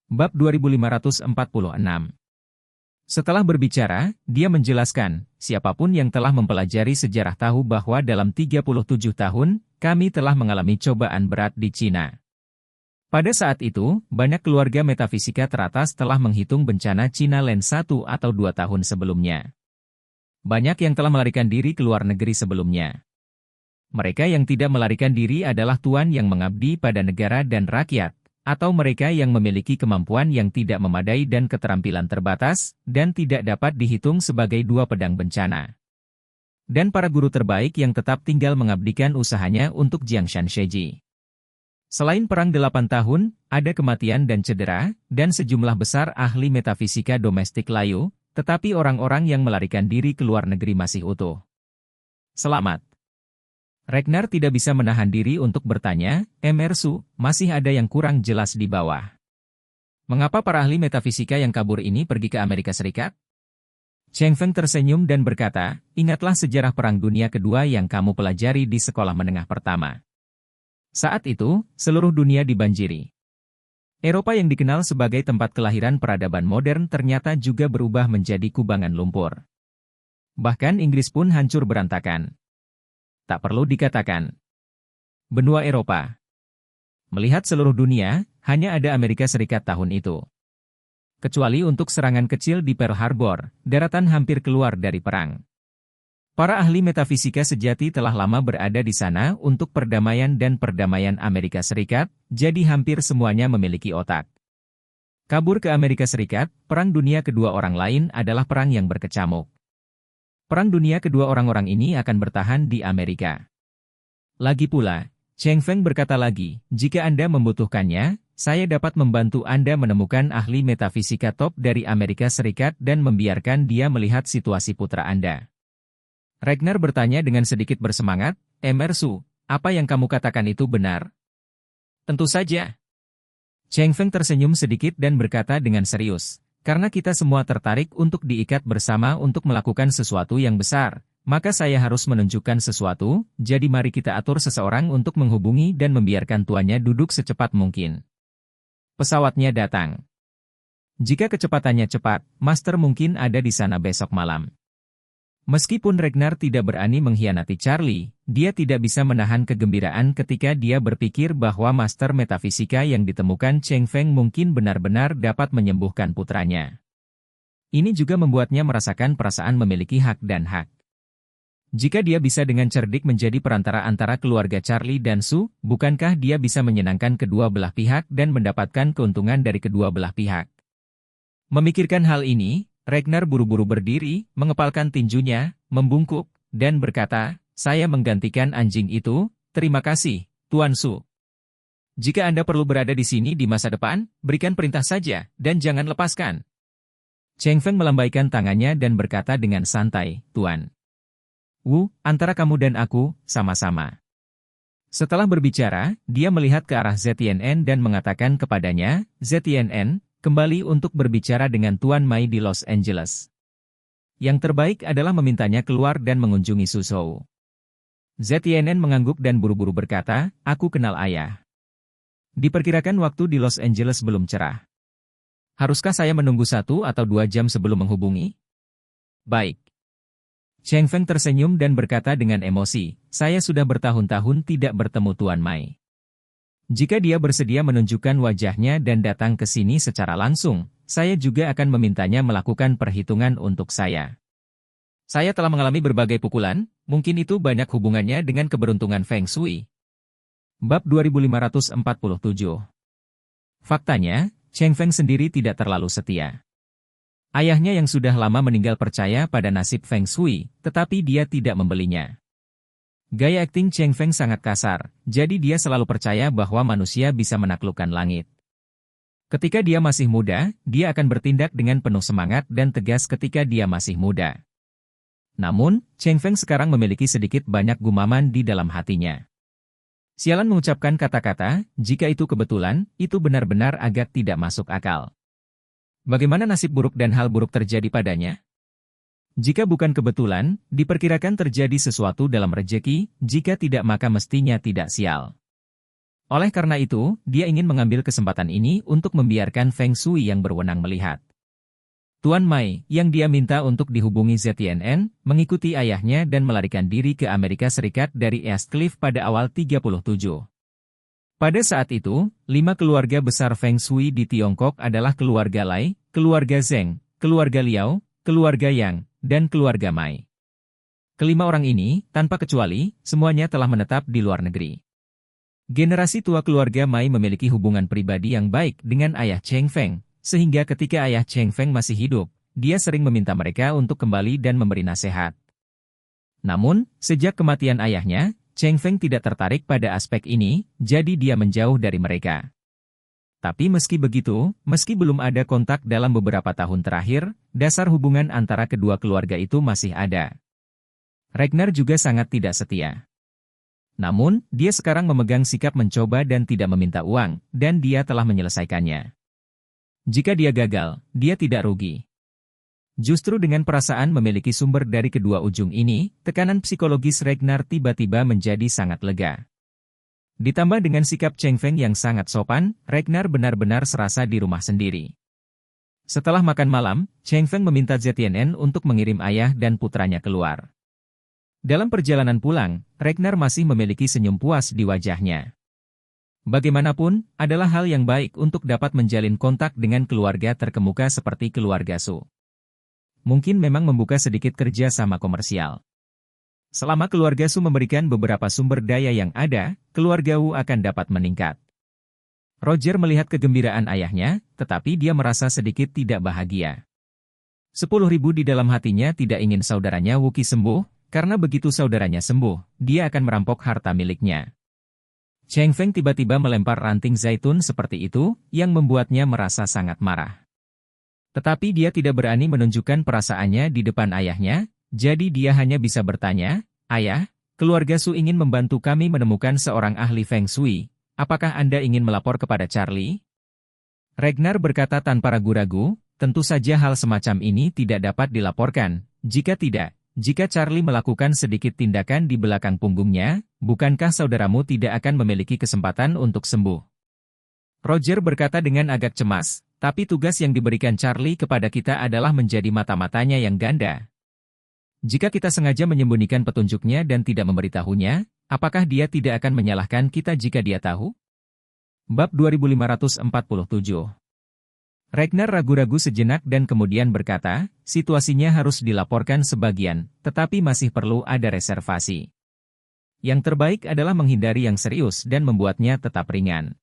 Bab 2546. Setelah berbicara, dia menjelaskan, siapapun yang telah mempelajari sejarah tahu bahwa dalam 37 tahun, kami telah mengalami cobaan berat di Cina. Pada saat itu, banyak keluarga metafisika teratas telah menghitung bencana Cina Land 1 atau 2 tahun sebelumnya. Banyak yang telah melarikan diri ke luar negeri sebelumnya. Mereka yang tidak melarikan diri adalah tuan yang mengabdi pada negara dan rakyat, atau mereka yang memiliki kemampuan yang tidak memadai dan keterampilan terbatas, dan tidak dapat dihitung sebagai dua pedang bencana. Dan para guru terbaik yang tetap tinggal mengabdikan usahanya untuk Jiangshan Sheji. Selain perang 8 tahun, ada kematian dan cedera, dan sejumlah besar ahli metafisika domestik layu, tetapi orang-orang yang melarikan diri ke luar negeri masih utuh. Selamat. Ragnar tidak bisa menahan diri untuk bertanya, Emersu, masih ada yang kurang jelas di bawah. Mengapa para ahli metafisika yang kabur ini pergi ke Amerika Serikat? Cheng Feng tersenyum dan berkata, ingatlah sejarah Perang Dunia Kedua yang kamu pelajari di sekolah menengah pertama. Saat itu, seluruh dunia dibanjiri. Eropa yang dikenal sebagai tempat kelahiran peradaban modern ternyata juga berubah menjadi kubangan lumpur. Bahkan Inggris pun hancur berantakan. Tak perlu dikatakan. Benua Eropa. Melihat seluruh dunia, hanya ada Amerika Serikat tahun itu. Kecuali untuk serangan kecil di Pearl Harbor, daratan hampir keluar dari perang. Para ahli metafisika sejati telah lama berada di sana untuk perdamaian dan perdamaian Amerika Serikat, jadi hampir semuanya memiliki otak. Kabur ke Amerika Serikat, Perang Dunia Kedua orang lain adalah perang yang berkecamuk. Perang Dunia Kedua orang-orang ini akan bertahan di Amerika. Lagi pula, Cheng Feng berkata lagi, jika Anda membutuhkannya, saya dapat membantu Anda menemukan ahli metafisika top dari Amerika Serikat dan membiarkan dia melihat situasi putra Anda. Ragnar bertanya dengan sedikit bersemangat, Emersu, apa yang kamu katakan itu benar? Tentu saja. Cheng Feng tersenyum sedikit dan berkata dengan serius. Karena kita semua tertarik untuk diikat bersama untuk melakukan sesuatu yang besar, maka saya harus menunjukkan sesuatu, jadi mari kita atur seseorang untuk menghubungi dan membiarkan tuannya duduk secepat mungkin. Pesawatnya datang. Jika kecepatannya cepat, Master mungkin ada di sana besok malam. Meskipun Ragnar tidak berani mengkhianati Charlie, dia tidak bisa menahan kegembiraan ketika dia berpikir bahwa Master Metafisika yang ditemukan Cheng Feng mungkin benar-benar dapat menyembuhkan putranya. Ini juga membuatnya merasakan perasaan memiliki hak dan hak. Jika dia bisa dengan cerdik menjadi perantara antara keluarga Charlie dan Sue, bukankah dia bisa menyenangkan kedua belah pihak dan mendapatkan keuntungan dari kedua belah pihak? Memikirkan hal ini, Ragnar buru-buru berdiri, mengepalkan tinjunya, membungkuk, dan berkata, saya menggantikan anjing itu, terima kasih, Tuan Su. Jika Anda perlu berada di sini di masa depan, berikan perintah saja, dan jangan lepaskan. Cheng Feng melambaikan tangannya dan berkata dengan santai, Tuan. Antara kamu dan aku, sama-sama. Setelah berbicara, dia melihat ke arah ZTNN dan mengatakan kepadanya, ZTNN, kembali untuk berbicara dengan Tuan Mai di Los Angeles. Yang terbaik adalah memintanya keluar dan mengunjungi Suzhou. ZTNN mengangguk dan buru-buru berkata, aku kenal ayah. Diperkirakan waktu di Los Angeles belum cerah. Haruskah saya menunggu 1 atau 2 jam sebelum menghubungi? Baik. Cheng Feng tersenyum dan berkata dengan emosi, saya sudah bertahun-tahun tidak bertemu Tuan Mai. Jika dia bersedia menunjukkan wajahnya dan datang ke sini secara langsung, saya juga akan memintanya melakukan perhitungan untuk saya. Saya telah mengalami berbagai pukulan, mungkin itu banyak hubungannya dengan keberuntungan Feng Shui. Bab 2547. Faktanya, Cheng Feng sendiri tidak terlalu setia. Ayahnya yang sudah lama meninggal percaya pada nasib Feng Shui, tetapi dia tidak membelinya. Gaya akting Cheng Feng sangat kasar, jadi dia selalu percaya bahwa manusia bisa menaklukkan langit. Ketika dia masih muda, dia akan bertindak dengan penuh semangat dan tegas ketika dia masih muda. Namun, Cheng Feng sekarang memiliki sedikit banyak gumaman di dalam hatinya. Sialan mengucapkan kata-kata, jika itu kebetulan, itu benar-benar agak tidak masuk akal. Bagaimana nasib buruk dan hal buruk terjadi padanya? Jika bukan kebetulan, diperkirakan terjadi sesuatu dalam rejeki, jika tidak maka mestinya tidak sial. Oleh karena itu, dia ingin mengambil kesempatan ini untuk membiarkan Feng Shui yang berwenang melihat. Tuan Mai, yang dia minta untuk dihubungi ZTNN, mengikuti ayahnya dan melarikan diri ke Amerika Serikat dari East Cliff pada awal 37. Pada saat itu, 5 keluarga besar Feng Shui di Tiongkok adalah keluarga Lai, keluarga Zheng, keluarga Liao, keluarga Yang, dan keluarga Mai. Kelima orang ini, tanpa kecuali, semuanya telah menetap di luar negeri. Generasi tua keluarga Mai memiliki hubungan pribadi yang baik dengan ayah Cheng Feng, sehingga ketika ayah Cheng Feng masih hidup, dia sering meminta mereka untuk kembali dan memberi nasihat. Namun, sejak kematian ayahnya, Cheng Feng tidak tertarik pada aspek ini, jadi dia menjauh dari mereka. Tapi meski begitu, meski belum ada kontak dalam beberapa tahun terakhir, dasar hubungan antara kedua keluarga itu masih ada. Ragnar juga sangat tidak setia. Namun, dia sekarang memegang sikap mencoba dan tidak meminta uang, dan dia telah menyelesaikannya. Jika dia gagal, dia tidak rugi. Justru dengan perasaan memiliki sumber dari kedua ujung ini, tekanan psikologis Ragnar tiba-tiba menjadi sangat lega. Ditambah dengan sikap Cheng Feng yang sangat sopan, Ragnar benar-benar serasa di rumah sendiri. Setelah makan malam, Cheng Feng meminta ZTNN untuk mengirim ayah dan putranya keluar. Dalam perjalanan pulang, Ragnar masih memiliki senyum puas di wajahnya. Bagaimanapun, adalah hal yang baik untuk dapat menjalin kontak dengan keluarga terkemuka seperti keluarga Su. Mungkin memang membuka sedikit kerja sama komersial. Selama keluarga Su memberikan beberapa sumber daya yang ada, keluarga Wu akan dapat meningkat. Roger melihat kegembiraan ayahnya, tetapi dia merasa sedikit tidak bahagia. 10.000 di dalam hatinya tidak ingin saudaranya Wuki sembuh, karena begitu saudaranya sembuh, dia akan merampok harta miliknya. Cheng Feng tiba-tiba melempar ranting zaitun seperti itu, yang membuatnya merasa sangat marah. Tetapi dia tidak berani menunjukkan perasaannya di depan ayahnya, jadi dia hanya bisa bertanya, "Ayah, keluarga Su ingin membantu kami menemukan seorang ahli Feng Shui. Apakah Anda ingin melapor kepada Charlie?" Ragnar berkata tanpa ragu-ragu, tentu saja hal semacam ini tidak dapat dilaporkan. Jika Charlie melakukan sedikit tindakan di belakang punggungnya, bukankah saudaramu tidak akan memiliki kesempatan untuk sembuh? Roger berkata dengan agak cemas, tapi tugas yang diberikan Charlie kepada kita adalah menjadi mata-matanya yang ganda. Jika kita sengaja menyembunyikan petunjuknya dan tidak memberitahunya, apakah dia tidak akan menyalahkan kita jika dia tahu? Bab 2547. Ragnar ragu-ragu sejenak dan kemudian berkata, situasinya harus dilaporkan sebagian, tetapi masih perlu ada reservasi. Yang terbaik adalah menghindari yang serius dan membuatnya tetap ringan.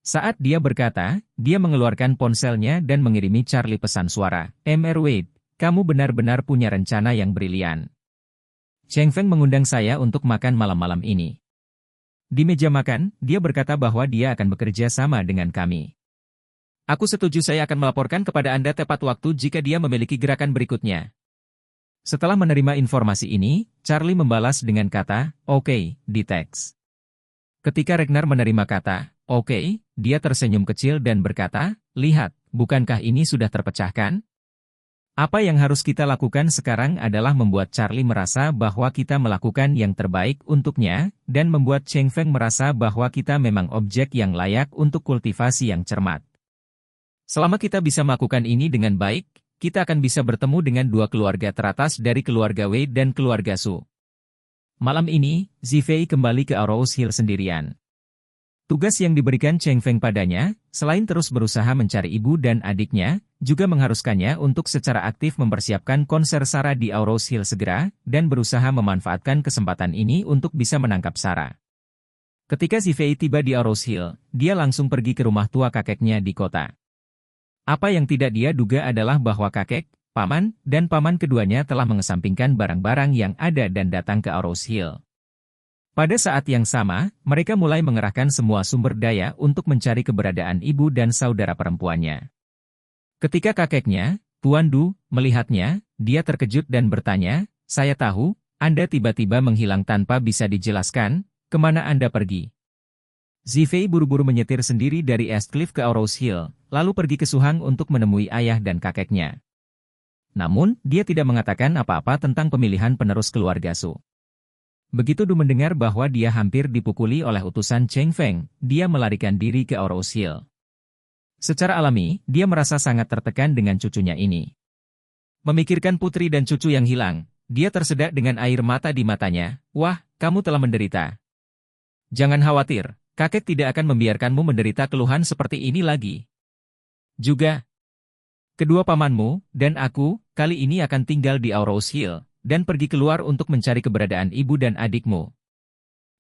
Saat dia berkata, dia mengeluarkan ponselnya dan mengirimi Charlie pesan suara, "Mr. Wade, kamu benar-benar punya rencana yang brilian. Cheng Feng mengundang saya untuk makan malam-malam ini." Di meja makan, dia berkata bahwa dia akan bekerja sama dengan kami. "Aku setuju, saya akan melaporkan kepada Anda tepat waktu jika dia memiliki gerakan berikutnya." Setelah menerima informasi ini, Charlie membalas dengan kata, "Oke," di teks. Ketika Ragnar menerima kata, "Oke," dia tersenyum kecil dan berkata, "Lihat, bukankah ini sudah terpecahkan? Apa yang harus kita lakukan sekarang adalah membuat Charlie merasa bahwa kita melakukan yang terbaik untuknya, dan membuat Cheng Feng merasa bahwa kita memang objek yang layak untuk kultivasi yang cermat. Selama kita bisa melakukan ini dengan baik, kita akan bisa bertemu dengan dua keluarga teratas dari keluarga Wei dan keluarga Su." Malam ini, Zifei kembali ke Arrows Hill sendirian. Tugas yang diberikan Cheng Feng padanya, selain terus berusaha mencari ibu dan adiknya, juga mengharuskannya untuk secara aktif mempersiapkan konser Sarah di Arrows Hill segera, dan berusaha memanfaatkan kesempatan ini untuk bisa menangkap Sarah. Ketika Zifei tiba di Arrows Hill, dia langsung pergi ke rumah tua kakeknya di kota. Apa yang tidak dia duga adalah bahwa kakek, paman, dan paman keduanya telah mengesampingkan barang-barang yang ada dan datang ke Arrows Hill. Pada saat yang sama, mereka mulai mengerahkan semua sumber daya untuk mencari keberadaan ibu dan saudara perempuannya. Ketika kakeknya, Tuan Du, melihatnya, dia terkejut dan bertanya, "Saya tahu, Anda tiba-tiba menghilang tanpa bisa dijelaskan, kemana Anda pergi?" Zifei buru-buru menyetir sendiri dari East Cliff ke Arrows Hill, lalu pergi ke Suhang untuk menemui ayah dan kakeknya. Namun, dia tidak mengatakan apa-apa tentang pemilihan penerus keluarga Su. Begitu Du mendengar bahwa dia hampir dipukuli oleh utusan Cheng Feng, dia melarikan diri ke Aurous Hill. Secara alami, dia merasa sangat tertekan dengan cucunya ini. Memikirkan putri dan cucu yang hilang, dia tersedak dengan air mata di matanya. Wah, kamu telah menderita. Jangan khawatir, kakek tidak akan membiarkanmu menderita keluhan seperti ini lagi. Juga, kedua pamanmu dan aku kali ini akan tinggal di Aurous Hill dan pergi keluar untuk mencari keberadaan ibu dan adikmu.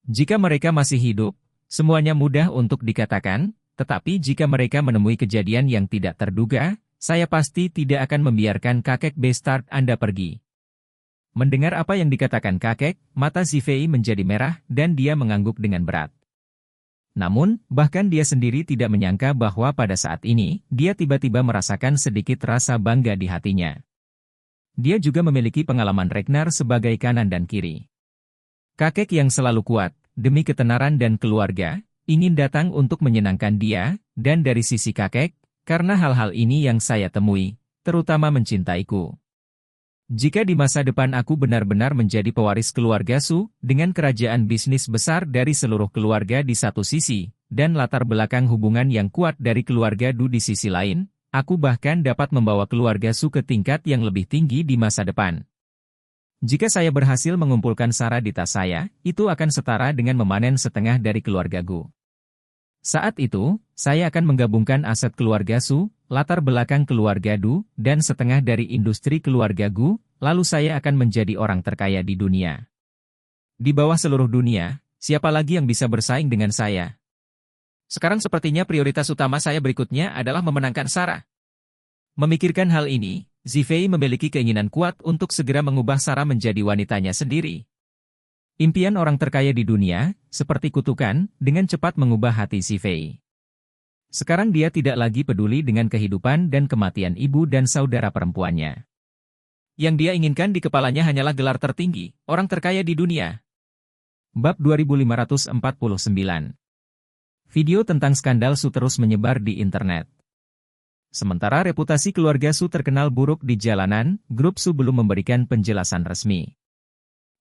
Jika mereka masih hidup, semuanya mudah untuk dikatakan, tetapi jika mereka menemui kejadian yang tidak terduga, saya pasti tidak akan membiarkan kakek Bestard Anda pergi. Mendengar apa yang dikatakan kakek, mata Zifei menjadi merah dan dia mengangguk dengan berat. Namun, bahkan dia sendiri tidak menyangka bahwa pada saat ini, dia tiba-tiba merasakan sedikit rasa bangga di hatinya. Dia juga memiliki pengalaman Ragnar sebagai kanan dan kiri. Kakek yang selalu kuat, demi ketenaran dan keluarga, ingin datang untuk menyenangkan dia, dan dari sisi kakek, karena hal-hal ini yang saya temui, terutama mencintaiku. Jika di masa depan aku benar-benar menjadi pewaris keluarga Su, dengan kerajaan bisnis besar dari seluruh keluarga di satu sisi, dan latar belakang hubungan yang kuat dari keluarga Du di sisi lain, aku bahkan dapat membawa keluarga Su ke tingkat yang lebih tinggi di masa depan. Jika saya berhasil mengumpulkan sara di tas saya, itu akan setara dengan memanen setengah dari keluarga Gu. Saat itu, saya akan menggabungkan aset keluarga Su, latar belakang keluarga Du, dan setengah dari industri keluarga Gu, lalu saya akan menjadi orang terkaya di dunia. Di bawah seluruh dunia, siapa lagi yang bisa bersaing dengan saya? Sekarang sepertinya prioritas utama saya berikutnya adalah memenangkan Sara. Memikirkan hal ini, Zifei memiliki keinginan kuat untuk segera mengubah Sara menjadi wanitanya sendiri. Impian orang terkaya di dunia, seperti kutukan, dengan cepat mengubah hati Zifei. Sekarang dia tidak lagi peduli dengan kehidupan dan kematian ibu dan saudara perempuannya. Yang dia inginkan di kepalanya hanyalah gelar tertinggi, orang terkaya di dunia. Bab 2549. Video tentang skandal Su terus menyebar di internet. Sementara reputasi keluarga Su terkenal buruk di jalanan, grup Su belum memberikan penjelasan resmi.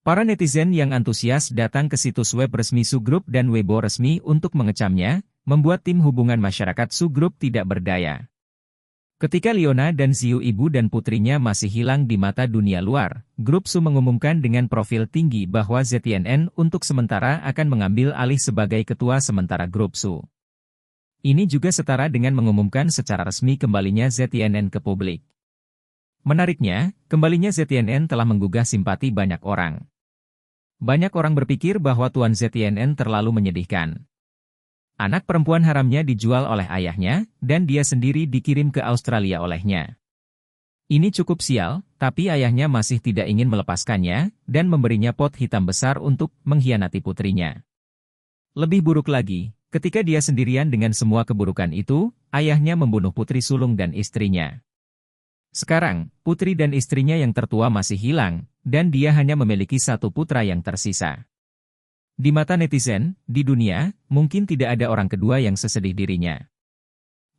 Para netizen yang antusias datang ke situs web resmi Su Group dan Weibo resmi untuk mengecamnya, membuat tim hubungan masyarakat Su Group tidak berdaya. Ketika Leona dan Ziyu ibu dan putrinya masih hilang di mata dunia luar, grup Su mengumumkan dengan profil tinggi bahwa ZTNN untuk sementara akan mengambil alih sebagai ketua sementara grup Su. Ini juga setara dengan mengumumkan secara resmi kembalinya ZTNN ke publik. Menariknya, kembalinya ZTNN telah menggugah simpati banyak orang. Banyak orang berpikir bahwa Tuan ZTNN terlalu menyedihkan. Anak perempuan haramnya dijual oleh ayahnya, dan dia sendiri dikirim ke Australia olehnya. Ini cukup sial, tapi ayahnya masih tidak ingin melepaskannya, dan memberinya pot hitam besar untuk mengkhianati putrinya. Lebih buruk lagi, ketika dia sendirian dengan semua keburukan itu, ayahnya membunuh putri sulung dan istrinya. Sekarang, putri dan istrinya yang tertua masih hilang, dan dia hanya memiliki satu putra yang tersisa. Di mata netizen, di dunia, mungkin tidak ada orang kedua yang sesedih dirinya.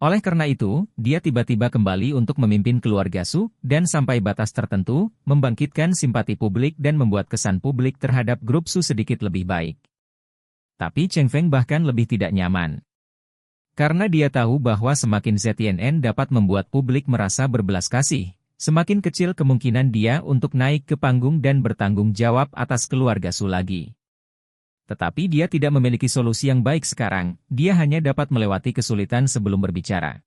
Oleh karena itu, dia tiba-tiba kembali untuk memimpin keluarga Su, dan sampai batas tertentu, membangkitkan simpati publik dan membuat kesan publik terhadap grup Su sedikit lebih baik. Tapi Cheng Feng bahkan lebih tidak nyaman. Karena dia tahu bahwa semakin ZTNN dapat membuat publik merasa berbelas kasih, semakin kecil kemungkinan dia untuk naik ke panggung dan bertanggung jawab atas keluarga Su lagi. Tetapi dia tidak memiliki solusi yang baik sekarang, dia hanya dapat melewati kesulitan sebelum berbicara.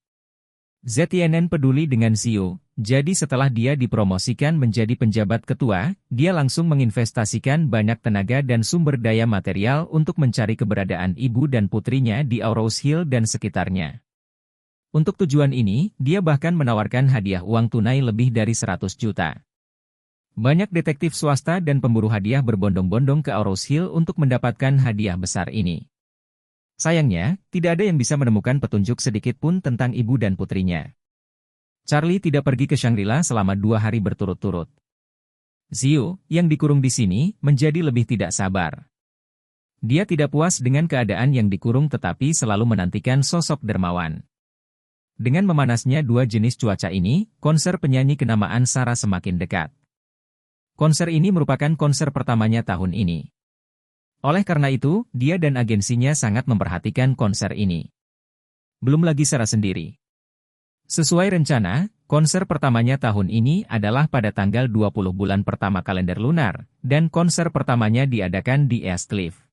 ZTNN peduli dengan Ziyu, jadi setelah dia dipromosikan menjadi penjabat ketua, dia langsung menginvestasikan banyak tenaga dan sumber daya material untuk mencari keberadaan ibu dan putrinya di Aurous Hill dan sekitarnya. Untuk tujuan ini, dia bahkan menawarkan hadiah uang tunai lebih dari 100 juta. Banyak detektif swasta dan pemburu hadiah berbondong-bondong ke Aurous Hill untuk mendapatkan hadiah besar ini. Sayangnya, tidak ada yang bisa menemukan petunjuk sedikit pun tentang ibu dan putrinya. Charlie tidak pergi ke Shangri-La selama 2 hari berturut-turut. Ziyu, yang dikurung di sini, menjadi lebih tidak sabar. Dia tidak puas dengan keadaan yang dikurung tetapi selalu menantikan sosok dermawan. Dengan memanasnya dua jenis cuaca ini, konser penyanyi kenamaan Sara semakin dekat. Konser ini merupakan konser pertamanya tahun ini. Oleh karena itu, dia dan agensinya sangat memperhatikan konser ini. Belum lagi Sarah sendiri. Sesuai rencana, konser pertamanya tahun ini adalah pada tanggal 20 bulan pertama kalender lunar, dan konser pertamanya diadakan di East Cliff.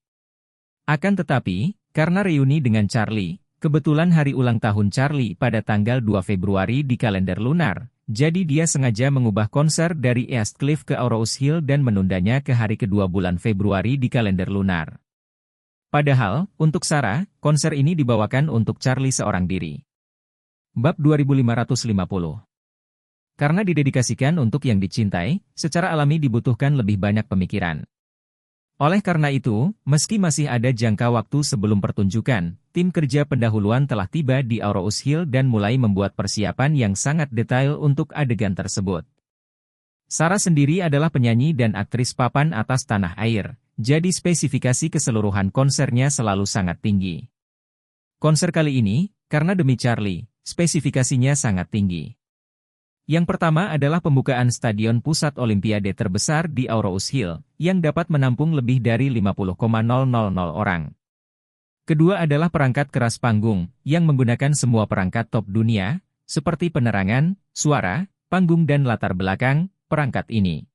Akan tetapi, karena reuni dengan Charlie, kebetulan hari ulang tahun Charlie pada tanggal 2 Februari di kalender lunar, jadi dia sengaja mengubah konser dari East Cliff ke Rose Hill dan menundanya ke hari kedua bulan Februari di kalender lunar. Padahal, untuk Sarah, konser ini dibawakan untuk Charlie seorang diri. Bab 2550. Karena didedikasikan untuk yang dicintai, secara alami dibutuhkan lebih banyak pemikiran. Oleh karena itu, meski masih ada jangka waktu sebelum pertunjukan, tim kerja pendahuluan telah tiba di Rose Hill dan mulai membuat persiapan yang sangat detail untuk adegan tersebut. Sarah sendiri adalah penyanyi dan aktris papan atas tanah air, jadi spesifikasi keseluruhan konsernya selalu sangat tinggi. Konser kali ini, karena demi Charlie, spesifikasinya sangat tinggi. Yang pertama adalah pembukaan Stadion Pusat Olimpiade terbesar di Rose Hill, yang dapat menampung lebih dari 50,000 orang. Kedua adalah perangkat keras panggung, yang menggunakan semua perangkat top dunia, seperti penerangan, suara, panggung dan latar belakang, perangkat ini.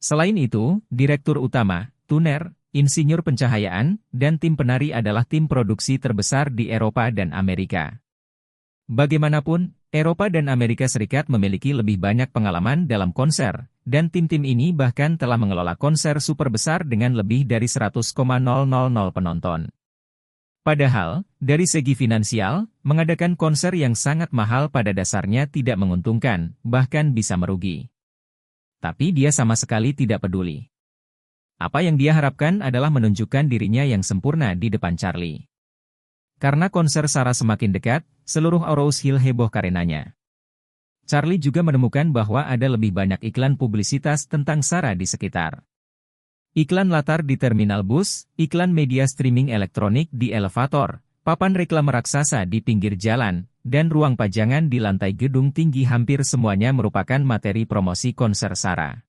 Selain itu, direktur utama, tuner, insinyur pencahayaan, dan tim penari adalah tim produksi terbesar di Eropa dan Amerika. Bagaimanapun, Eropa dan Amerika Serikat memiliki lebih banyak pengalaman dalam konser, dan tim-tim ini bahkan telah mengelola konser super besar dengan lebih dari 100,000 penonton. Padahal, dari segi finansial, mengadakan konser yang sangat mahal pada dasarnya tidak menguntungkan, bahkan bisa merugi. Tapi dia sama sekali tidak peduli. Apa yang dia harapkan adalah menunjukkan dirinya yang sempurna di depan Charlie. Karena konser Sarah semakin dekat, seluruh Rose Hill heboh karenanya. Charlie juga menemukan bahwa ada lebih banyak iklan publisitas tentang Sarah di sekitar. Iklan latar di terminal bus, iklan media streaming elektronik di elevator, papan reklame raksasa di pinggir jalan, dan ruang pajangan di lantai gedung tinggi hampir semuanya merupakan materi promosi konser Sarah.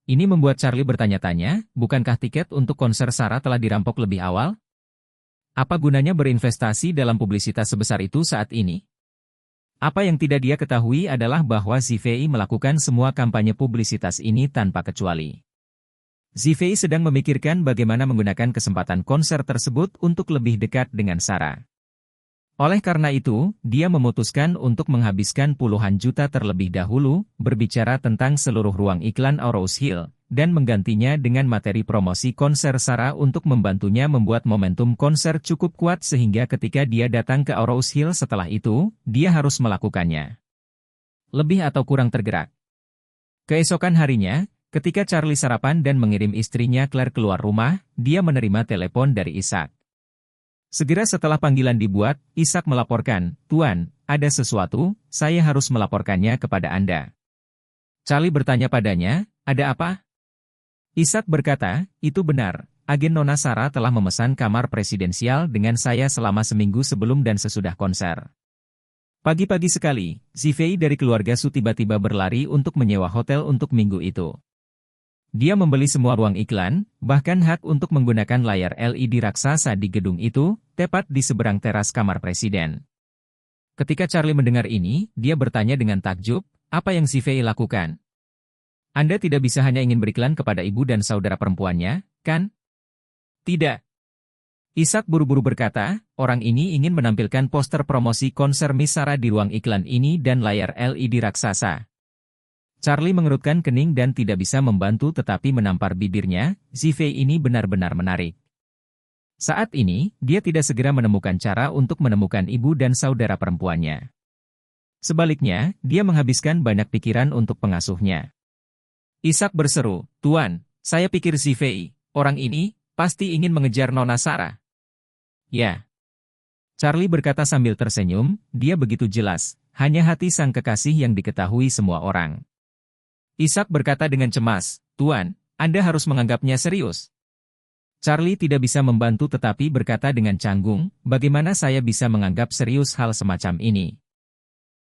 Ini membuat Charlie bertanya-tanya, bukankah tiket untuk konser Sarah telah dirampok lebih awal? Apa gunanya berinvestasi dalam publisitas sebesar itu saat ini? Apa yang tidak dia ketahui adalah bahwa ZVI melakukan semua kampanye publisitas ini tanpa kecuali. ZVI sedang memikirkan bagaimana menggunakan kesempatan konser tersebut untuk lebih dekat dengan Sarah. Oleh karena itu, dia memutuskan untuk menghabiskan puluhan juta terlebih dahulu, berbicara tentang seluruh ruang iklan Rose Hill, dan menggantinya dengan materi promosi konser Sarah untuk membantunya membuat momentum konser cukup kuat sehingga ketika dia datang ke Rose Hill setelah itu, dia harus melakukannya. Lebih atau kurang tergerak. Keesokan harinya, ketika Charlie sarapan dan mengirim istrinya Claire keluar rumah, dia menerima telepon dari Isaac. Segera setelah panggilan dibuat, Isaac melaporkan, "Tuan, ada sesuatu, saya harus melaporkannya kepada Anda." Charlie bertanya padanya, "Ada apa?" Isaac berkata, "Itu benar, agen Nona Sarah telah memesan kamar presidensial dengan saya selama seminggu sebelum dan sesudah konser." Pagi-pagi sekali, ZVI dari keluarga Su tiba-tiba berlari untuk menyewa hotel untuk minggu itu. Dia membeli semua ruang iklan, bahkan hak untuk menggunakan layar LED raksasa di gedung itu, tepat di seberang teras kamar presiden. Ketika Charlie mendengar ini, dia bertanya dengan takjub, "Apa yang ZVI lakukan? Anda tidak bisa hanya ingin beriklan kepada ibu dan saudara perempuannya, kan?" "Tidak." Isaac buru-buru berkata, "Orang ini ingin menampilkan poster promosi konser Miss Sarah di ruang iklan ini dan layar LED raksasa." Charlie mengerutkan kening dan tidak bisa membantu tetapi menampar bibirnya, ZVI ini benar-benar menarik. Saat ini, dia tidak segera menemukan cara untuk menemukan ibu dan saudara perempuannya. Sebaliknya, dia menghabiskan banyak pikiran untuk pengasuhnya. Isaac berseru, "Tuan, saya pikir ZVI, orang ini, pasti ingin mengejar Nona Sarah." "Ya." Charlie berkata sambil tersenyum, dia begitu jelas, hanya hati sang kekasih yang diketahui semua orang. Isaac berkata dengan cemas, "Tuan, Anda harus menganggapnya serius." Charlie tidak bisa membantu tetapi berkata dengan canggung, "Bagaimana saya bisa menganggap serius hal semacam ini?"